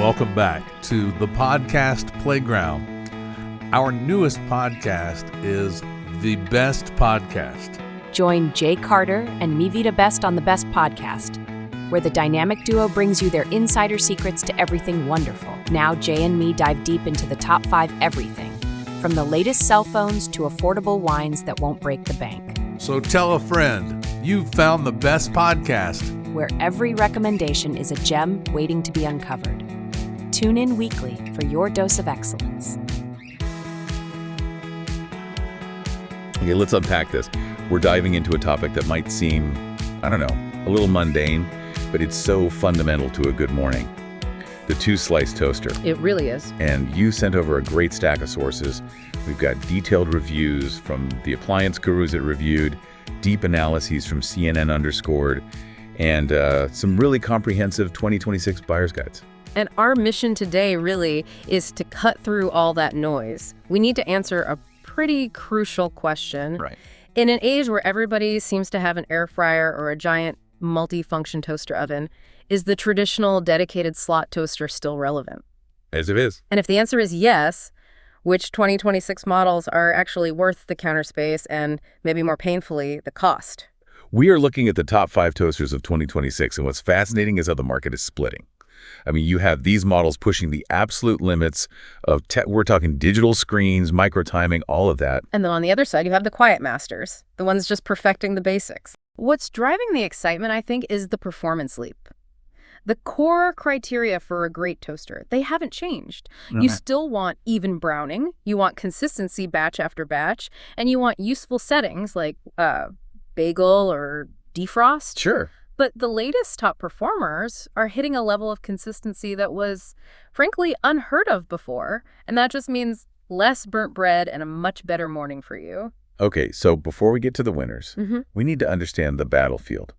Welcome back to the podcast playground. Our newest podcast is The Best Podcast. Join Jay Carter and me, Vida Best, on The Best Podcast, where the dynamic duo brings you their insider secrets to everything wonderful. Now Jay and me dive deep into the top 5 everything, from the latest cell phones to affordable wines that won't break the bank. So tell a friend, you've found The Best Podcast, where every recommendation is a gem waiting to be uncovered. Tune in weekly for your dose of excellence. Okay, let's unpack this. We're diving into a topic that might seem, a little mundane, but it's so fundamental to a good morning. The two-slice toaster. It really is. And you sent over a great stack of sources. We've got detailed reviews from the appliance gurus that reviewed, deep analyses from CNN Underscored, and some really comprehensive 2026 buyer's guides. And our mission today really is to cut through all that noise. We need to answer a pretty crucial question. Right. In an age where everybody seems to have an air fryer or a giant multi-function toaster oven, is the traditional dedicated slot toaster still relevant? As it is. And if the answer is yes, which 2026 models are actually worth the counter space and, maybe more painfully, the cost? We are looking at the top 5 toasters of 2026, and what's fascinating is how the market is splitting. I mean, you have these models pushing the absolute limits of we're talking digital screens, micro timing, all of that. And then on the other side, you have the quiet masters, the ones just perfecting the basics. What's driving the excitement, I think, is the performance leap. The core criteria for a great toaster, they haven't changed. Okay. You still want even browning, you want consistency batch after batch, and you want useful settings like bagel or defrost. Sure. But the latest top performers are hitting a level of consistency that was, frankly, unheard of before. And that just means less burnt bread and a much better morning for you. Okay, so before we get to the winners, we need to understand the battlefield.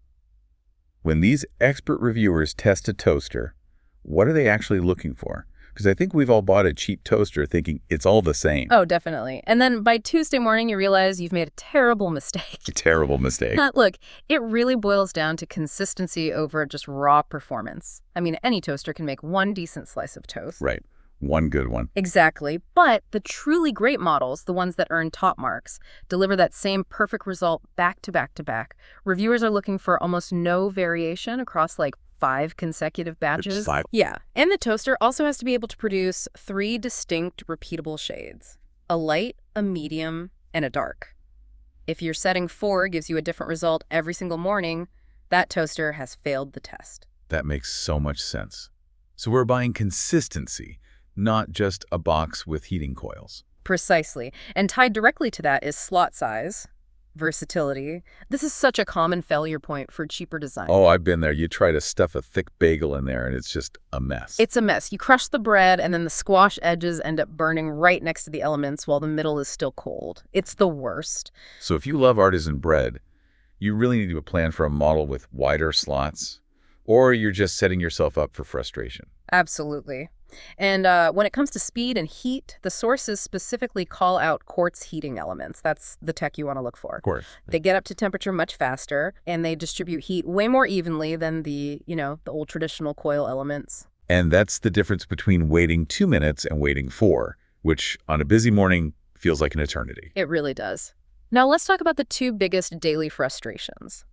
When these expert reviewers test a toaster, what are they actually looking for? Because I think we've all bought a cheap toaster thinking it's all the same. Oh, definitely. And then by Tuesday morning, you realize you've made a terrible mistake. A terrible mistake. Look, it really boils down to consistency over just raw performance. I mean, any toaster can make one decent slice of toast. Right. One good one. Exactly. But the truly great models, the ones that earn top marks, deliver that same perfect result back to back to back. Reviewers are looking for almost no variation across 5 consecutive batches. 5. Yeah. And the toaster also has to be able to produce 3 distinct repeatable shades. A light, a medium, and a dark. If your setting 4 gives you a different result every single morning, that toaster has failed the test. That makes so much sense. So we're buying consistency, not just a box with heating coils. Precisely. And tied directly to that is slot size, versatility. This is such a common failure point for cheaper design. Oh, I've been there. You try to stuff a thick bagel in there, and it's just a mess. It's a mess. You crush the bread, and then the squash edges end up burning right next to the elements while the middle is still cold. It's the worst. So if you love artisan bread, you really need to plan for a model with wider slots, or you're just setting yourself up for frustration. Absolutely. And when it comes to speed and heat, the sources specifically call out quartz heating elements. That's the tech you want to look for. Of course. They get up to temperature much faster, and they distribute heat way more evenly than the old traditional coil elements. And that's the difference between waiting 2 minutes and waiting 4, which on a busy morning feels like an eternity. It really does. Now let's talk about the 2 biggest daily frustrations.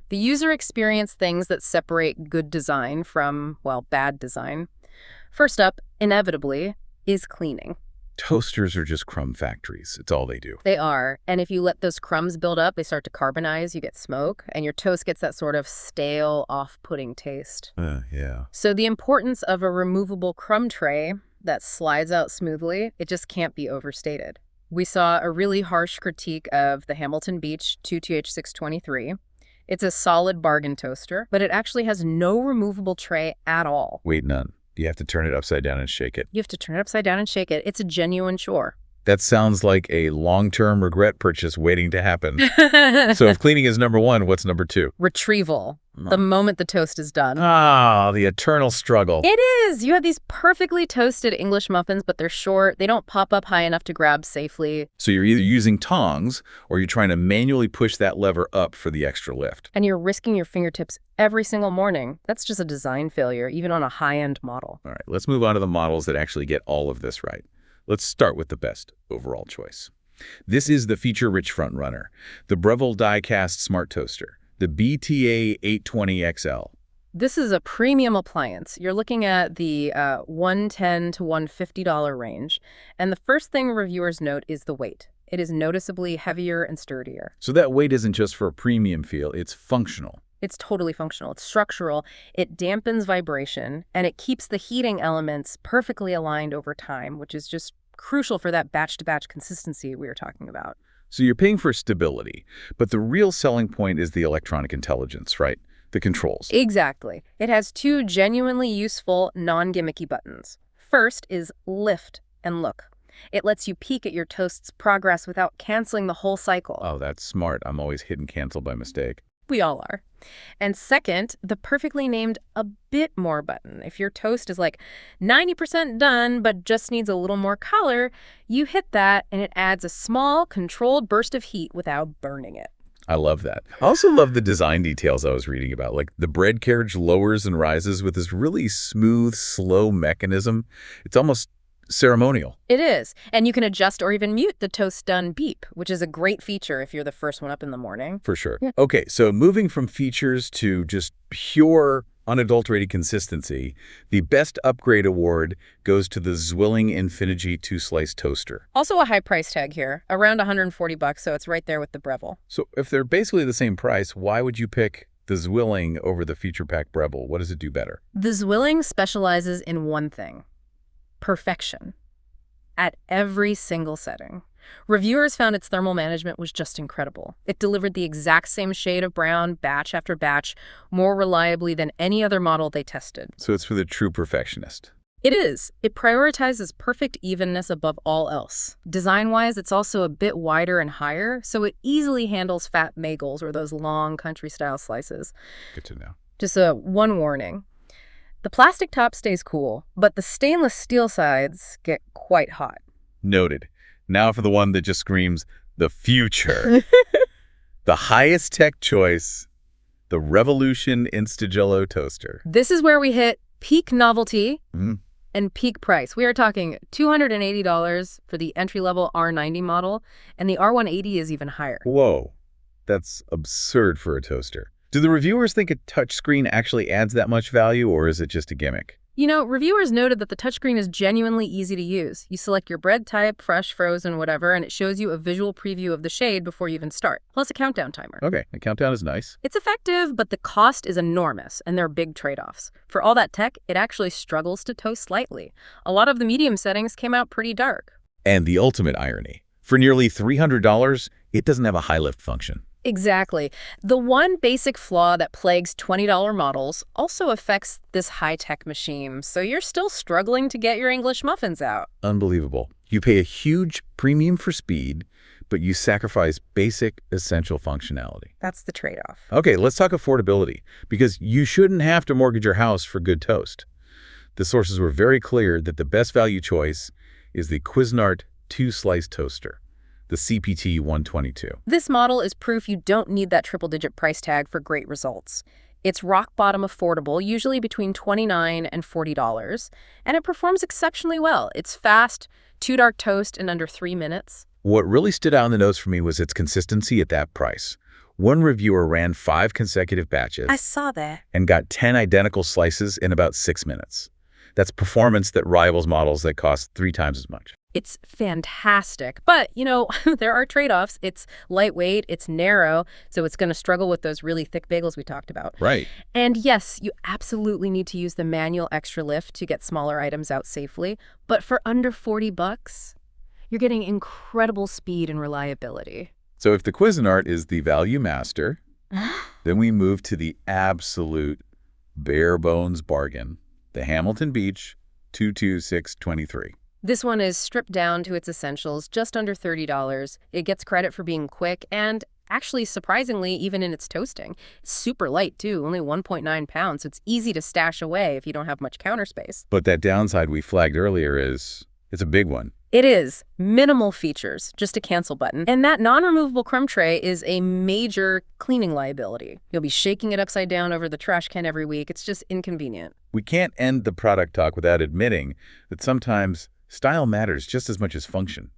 The user experience things that separate good design from, bad design. First up, inevitably, is cleaning. Toasters are just crumb factories. It's all they do. They are. And if you let those crumbs build up, they start to carbonize, you get smoke, and your toast gets that sort of stale, off-putting taste. Yeah. So the importance of a removable crumb tray that slides out smoothly, it just can't be overstated. We saw a really harsh critique of the Hamilton Beach 2TH623. It's a solid bargain toaster, but it actually has no removable tray at all. Wait, none. You have to turn it upside down and shake it. You have to turn it upside down and shake it. It's a genuine chore. That sounds like a long-term regret purchase waiting to happen. So if cleaning is number 1, what's number 2? Retrieval. the moment the toast is done. Ah, the eternal struggle. It is! You have these perfectly toasted English muffins, but they're short. They don't pop up high enough to grab safely. So you're either using tongs or you're trying to manually push that lever up for the extra lift. And you're risking your fingertips every single morning. That's just a design failure, even on a high-end model. All right, let's move on to the models that actually get all of this right. Let's start with the best overall choice. This is the feature-rich frontrunner, the Breville Die-Cast Smart Toaster, the BTA 820XL. This is a premium appliance. You're looking at the $110 to $150 range. And the first thing reviewers note is the weight. It is noticeably heavier and sturdier. So that weight isn't just for a premium feel, it's functional. It's totally functional. It's structural. It dampens vibration, and it keeps the heating elements perfectly aligned over time, which is just crucial for that batch-to-batch consistency we were talking about. So you're paying for stability, but the real selling point is the electronic intelligence, right? The controls. Exactly. It has two genuinely useful, non-gimmicky buttons. First is lift and look. It lets you peek at your toast's progress without canceling the whole cycle. Oh, that's smart. I'm always hitting cancel by mistake. We all are. And second, the perfectly named a bit more button. If your toast is like 90% done but just needs a little more color, you hit that and it adds a small, controlled burst of heat without burning it. I love that. I also love the design details I was reading about. Like the bread carriage lowers and rises with this really smooth, slow mechanism. It's almost ceremonial. It is. And you can adjust or even mute the toast done beep, which is a great feature if you're the first one up in the morning. For sure. Yeah. Okay, so moving from features to just pure, unadulterated consistency, the Best Upgrade Award goes to the Zwilling Infinity 2-Slice Toaster. Also a high price tag here, around $140, so it's right there with the Breville. So if they're basically the same price, why would you pick the Zwilling over the feature pack Breville? What does it do better? The Zwilling specializes in one thing: perfection. At every single setting. Reviewers found its thermal management was just incredible. It delivered the exact same shade of brown, batch after batch, more reliably than any other model they tested. So it's for the true perfectionist. It is. It prioritizes perfect evenness above all else. Design-wise, it's also a bit wider and higher, so it easily handles fat bagels or those long country-style slices. Good to know. Just one warning. The plastic top stays cool, but the stainless steel sides get quite hot. Noted. Now for the one that just screams, the future. The highest tech choice, the Revolution InstaGLO Toaster. This is where we hit peak novelty and peak price. We are talking $280 for the entry-level R90 model, and the R180 is even higher. Whoa, that's absurd for a toaster. Do the reviewers think a touchscreen actually adds that much value, or is it just a gimmick? You know, reviewers noted that the touchscreen is genuinely easy to use. You select your bread type, fresh, frozen, whatever, and it shows you a visual preview of the shade before you even start, plus a countdown timer. Okay, the countdown is nice. It's effective, but the cost is enormous, and there are big trade-offs. For all that tech, it actually struggles to toast slightly. A lot of the medium settings came out pretty dark. And the ultimate irony. For nearly $300, it doesn't have a high lift function. Exactly. The one basic flaw that plagues $20 models also affects this high-tech machine, so you're still struggling to get your English muffins out. Unbelievable. You pay a huge premium for speed, but you sacrifice basic, essential functionality. That's the trade-off. Okay, let's talk affordability, because you shouldn't have to mortgage your house for good toast. The sources were very clear that the best value choice is the Cuisinart 2-Slice Toaster, the CPT-122. This model is proof you don't need that triple-digit price tag for great results. It's rock-bottom affordable, usually between $29 and $40, and it performs exceptionally well. It's fast, 2 dark toast in under 3 minutes. What really stood out in the notes for me was its consistency at that price. One reviewer ran 5 consecutive batches. I saw that. And got 10 identical slices in about 6 minutes. That's performance that rivals models that cost 3 times as much. It's fantastic. But, you know, there are trade-offs. It's lightweight, it's narrow, so it's going to struggle with those really thick bagels we talked about. Right. And yes, you absolutely need to use the manual extra lift to get smaller items out safely. But for under $40, you're getting incredible speed and reliability. So if the Cuisinart is the value master, then we move to the absolute bare bones bargain, the Hamilton Beach 22623. This one is stripped down to its essentials, just under $30. It gets credit for being quick and Actually, surprisingly, even in its toasting. It's super light, too, only 1.9 pounds, so it's easy to stash away if you don't have much counter space. But that downside we flagged earlier it's a big one. It is. Minimal features, just a cancel button. And that non-removable crumb tray is a major cleaning liability. You'll be shaking it upside down over the trash can every week. It's just inconvenient. We can't end the product talk without admitting that sometimes style matters just as much as function,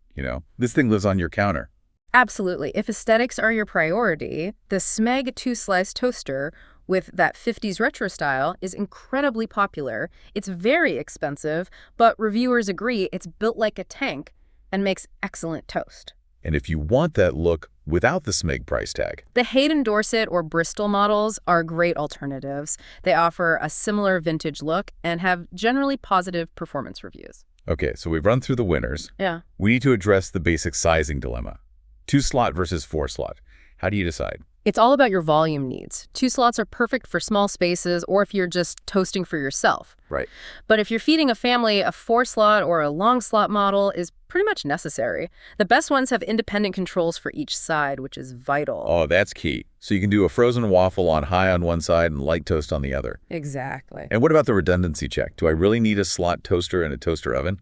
This thing lives on your counter. Absolutely. If aesthetics are your priority, the Smeg 2-slice toaster with that 50s retro style is incredibly popular. It's very expensive, but reviewers agree it's built like a tank and makes excellent toast. And if you want that look without the Smeg price tag, the Hayden Dorset or Bristol models are great alternatives. They offer a similar vintage look and have generally positive performance reviews. Okay, so we've run through the winners. Yeah. We need to address the basic sizing dilemma. 2-slot versus 4-slot. How do you decide? It's all about your volume needs. 2 slots are perfect for small spaces or if you're just toasting for yourself. Right. But if you're feeding a family, a 4-slot or a long slot model is pretty much necessary. The best ones have independent controls for each side, which is vital. Oh, that's key. So you can do a frozen waffle on high on one side and light toast on the other. Exactly. And what about the redundancy check? Do I really need a slot toaster and a toaster oven?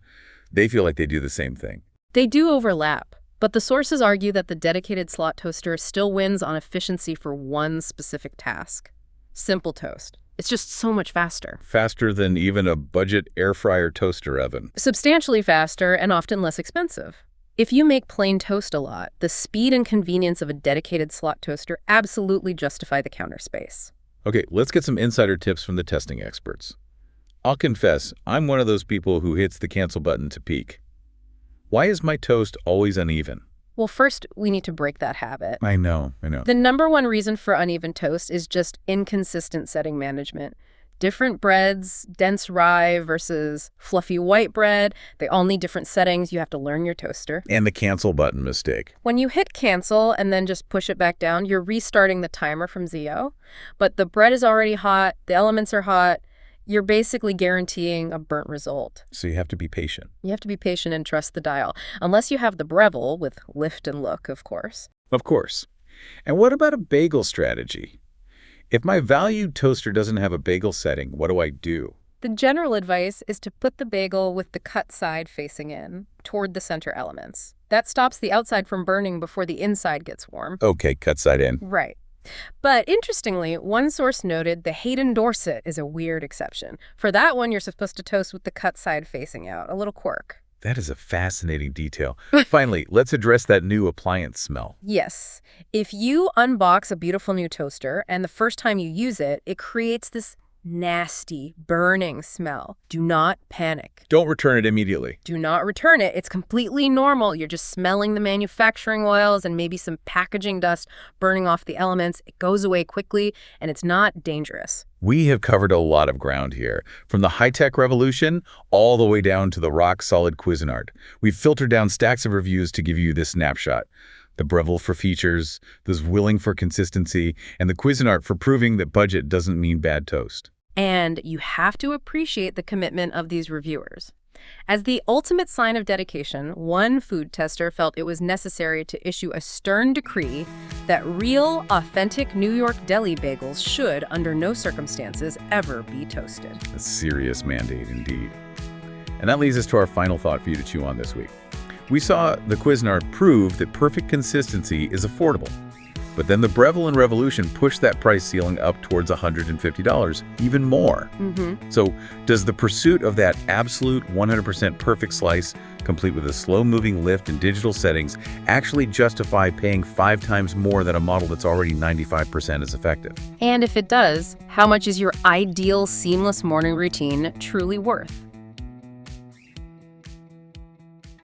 They feel like they do the same thing. They do overlap. But the sources argue that the dedicated slot toaster still wins on efficiency for one specific task. Simple toast. It's just so much faster. Faster than even a budget air fryer toaster oven. Substantially faster and often less expensive. If you make plain toast a lot, the speed and convenience of a dedicated slot toaster absolutely justify the counter space. Okay, let's get some insider tips from the testing experts. I'll confess, I'm one of those people who hits the cancel button to peek. Why is my toast always uneven? Well, first, we need to break that habit. I know. The number one reason for uneven toast is just inconsistent setting management. Different breads, dense rye versus fluffy white bread, they all need different settings. You have to learn your toaster. And the cancel button mistake. When you hit cancel and then just push it back down, you're restarting the timer from 0. But the bread is already hot, the elements are hot. You're basically guaranteeing a burnt result. So you have to be patient. You have to be patient and trust the dial. Unless you have the Breville with lift and look, of course. Of course. And what about a bagel strategy? If my valued toaster doesn't have a bagel setting, what do I do? The general advice is to put the bagel with the cut side facing in, toward the center elements. That stops the outside from burning before the inside gets warm. Okay, cut side in. Right. But interestingly, one source noted the Hayden Dorset is a weird exception. For that one, you're supposed to toast with the cut side facing out, a little quirk. That is a fascinating detail. Finally, let's address that new appliance smell. Yes. If you unbox a beautiful new toaster and the first time you use it, it creates this nasty, burning smell. Do not panic. Don't return it immediately. Do not return it. It's completely normal. You're just smelling the manufacturing oils and maybe some packaging dust burning off the elements. It goes away quickly, and it's not dangerous. We have covered a lot of ground here, from the high-tech revolution all the way down to the rock-solid Cuisinart. We've filtered down stacks of reviews to give you this snapshot. The Breville for features, the Zwilling for consistency, and the Cuisinart for proving that budget doesn't mean bad toast. And you have to appreciate the commitment of these reviewers. As the ultimate sign of dedication, one food tester felt it was necessary to issue a stern decree that real, authentic New York deli bagels should, under no circumstances, ever be toasted. A serious mandate indeed. And that leads us to our final thought for you to chew on this week. We saw the Cuisinart prove that perfect consistency is affordable. But then the Breville and Revolution pushed that price ceiling up towards $150, even more. So does the pursuit of that absolute 100% perfect slice, complete with a slow-moving lift and digital settings, actually justify paying 5 times more than a model that's already 95% as effective? And if it does, how much is your ideal seamless morning routine truly worth?